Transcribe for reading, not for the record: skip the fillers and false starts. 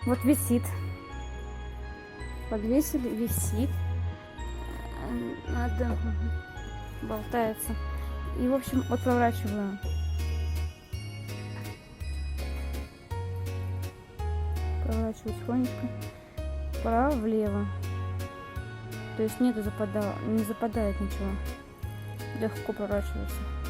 Вот висит. Подвесили, висит. Надо, болтается. И, в общем, вот проворачиваю. Проворачиваю тихонечко. Вправо-влево. То есть нету западала, не западает ничего. Легко проворачивается.